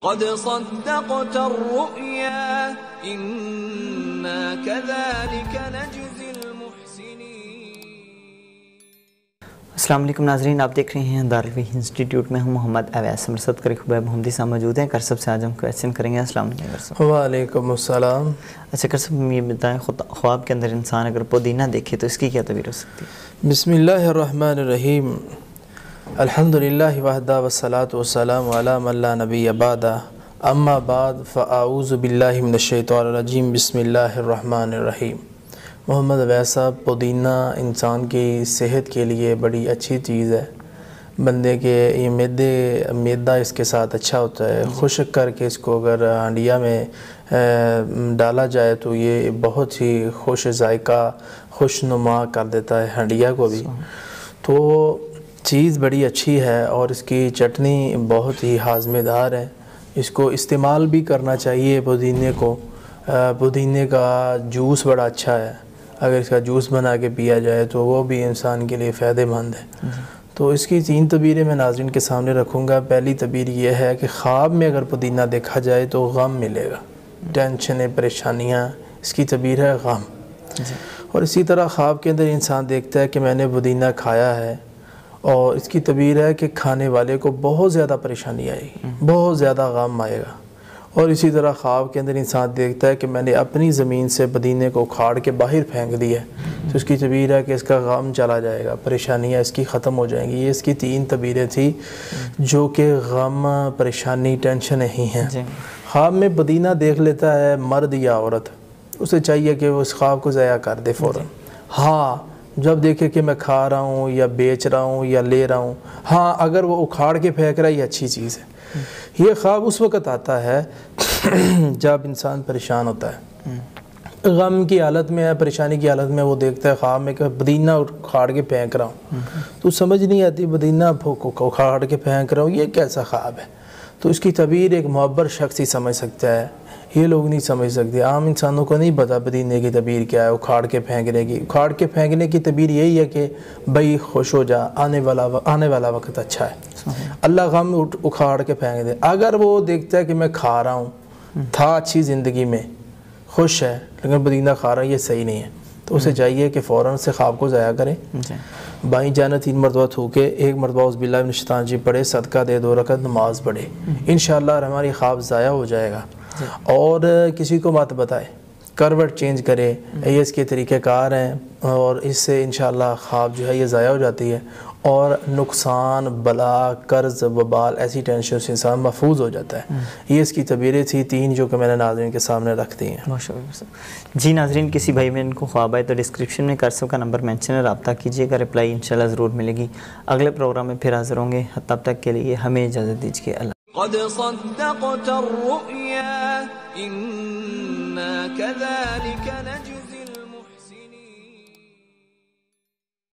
قد صدقت الرؤيا إنا كذلك نجزي المحسنين۔ السلام علیکم ناظرین، آپ دیکھ رہے ہیں دارالفقہ انسٹیٹیوٹ میں ہوں محمد اویس مرصد کرے خبیب محمدی صاحب موجود ہیں۔ کرسب سے آج ہم کویسچن کریں گے۔ السلام علیکم کرسب۔ وعلیکم السلام۔ اچھا کرسب، یہ بتائیں خواب کے اندر انسان اگر پودینہ دیکھے تو اس کی کیا تعبیر ہو سکتی ہے؟ بسم اللہ الرحمن الرحیم، الحمدللہ وحدہ والصلاة والسلام علی من لا نبی بعدہ، اما بعد فاعوذ باللہ من الشیطان الرجیم، بسم اللہ الرحمن الرحیم۔ محمد اویس صاحب، پودینہ انسان کی صحت کے لیے بڑی اچھی چیز ہے۔ بندے کے یہ میدا اس کے ساتھ اچھا ہوتا ہے، خشک کر کے اس کو اگر ہانڈیا میں ڈالا جائے تو یہ بہت ہی خوش ذائقہ، خوش نما کر دیتا ہے ہانڈیا کو بھی۔ تو چیز بڑی اچھی ہے اور اس کی چٹنی بہت ہی ہاضمے دار ہے، اس کو استعمال بھی کرنا چاہیے۔ پودینے کو، پودینے کا جوس بڑا اچھا ہے، اگر اس کا جوس بنا کے پیا جائے تو وہ بھی انسان کے لیے فائدہ مند ہے۔ تو اس کی 3 تعبیریں میں ناظرین کے سامنے رکھوں گا۔ پہلی تعبیر یہ ہے کہ خواب میں اگر پودینہ دیکھا جائے تو غم ملے گا، ٹینشنیں، پریشانیاں، اس کی تعبیر ہے غم۔ اور اسی طرح خواب کے اندر انسان دیکھتا ہے کہ میں نے پودینہ کھایا ہے، اور اس کی تعبیر ہے کہ کھانے والے کو بہت زیادہ پریشانی آئے گی، بہت زیادہ غم آئے گا۔ اور اسی طرح خواب کے اندر انسان دیکھتا ہے کہ میں نے اپنی زمین سے پودینے کو اکھاڑ کے باہر پھینک دیا ہے، تو اس کی تعبیر ہے کہ اس کا غم چلا جائے گا، پریشانیاں اس کی ختم ہو جائیں گی۔ یہ اس کی 3 تعبیریں تھیں جو کہ غم، پریشانی، ٹینشن ہی ہیں۔ خواب میں پودینہ دیکھ لیتا ہے مرد یا عورت، اسے چاہیے کہ وہ اس خواب کو ضائع کر دے فوراً۔ ہاں، جب دیکھے کہ میں کھا رہا ہوں یا بیچ رہا ہوں یا لے رہا ہوں، ہاں اگر وہ اکھاڑ کے پھینک رہا ہے یہ اچھی چیز ہے۔ یہ خواب اس وقت آتا ہے جب انسان پریشان ہوتا ہے، غم کی حالت میں ہے، پریشانی کی حالت میں، وہ دیکھتا ہے خواب میں کہ پودینہ اکھاڑ کے پھینک رہا ہوں، تو سمجھ نہیں آتی پودینہ اکھاڑ کے پھینک رہا ہوں، یہ کیسا خواب ہے؟ تو اس کی تعبیر ایک معبر شخص ہی سمجھ سکتا ہے، یہ لوگ نہیں سمجھ سکتے، عام انسانوں کو نہیں پتہ پودینے کی تعبیر کیا ہے، اکھاڑ کے پھینکنے کی۔ اکھاڑ کے پھینکنے کی تعبیر یہی ہے کہ بھائی خوش ہو جا، آنے والا وقت اچھا ہے، اللہ غم اکھاڑ کے پھینک دے۔ اگر وہ دیکھتا ہے کہ میں کھا رہا ہوں، تھا اچھی زندگی میں، خوش ہے، لیکن پودینہ کھا رہا ہے، یہ صحیح نہیں ہے، تو اسے چاہیے کہ فوراً سے خواب کو ضائع کرے۔ بائیں جانب 3 مرتبہ تھوکے، 1 مرتبہ اعوذ باللہ من الشیطان الرجیم پڑھے، صدقہ دے، 2 رکعت نماز پڑھے، انشاءاللہ ہماری خواب ضائع ہو جائے گا۔ اور کسی کو مت بتائے، کروٹ چینج کرے، یہ اس کے طریقہ کار ہیں، اور اس سے انشاءاللہ خواب جو ہے یہ ضائع ہو جاتی ہے، اور نقصان، بلا، قرض، وبال، ایسی ٹینشن سے انسان محفوظ ہو جاتا ہے۔ یہ اس کی تعبیریں تھی 3 جو کہ میں نے ناظرین کے سامنے رکھ دی ہیں۔ جی ناظرین، کسی بھائی بہن کو خواب آئے تو ڈسکرپشن میں کرسب کا نمبر مینشن ہے، رابطہ کیجیے گا، رپلائی انشاءاللہ ضرور ملے گی۔ اگلے پروگرام میں پھر حاضر ہوں گے، تب تک کے لیے ہمیں اجازت دیجیے۔ اللہ قد صدقت الرؤيا إنا كذلك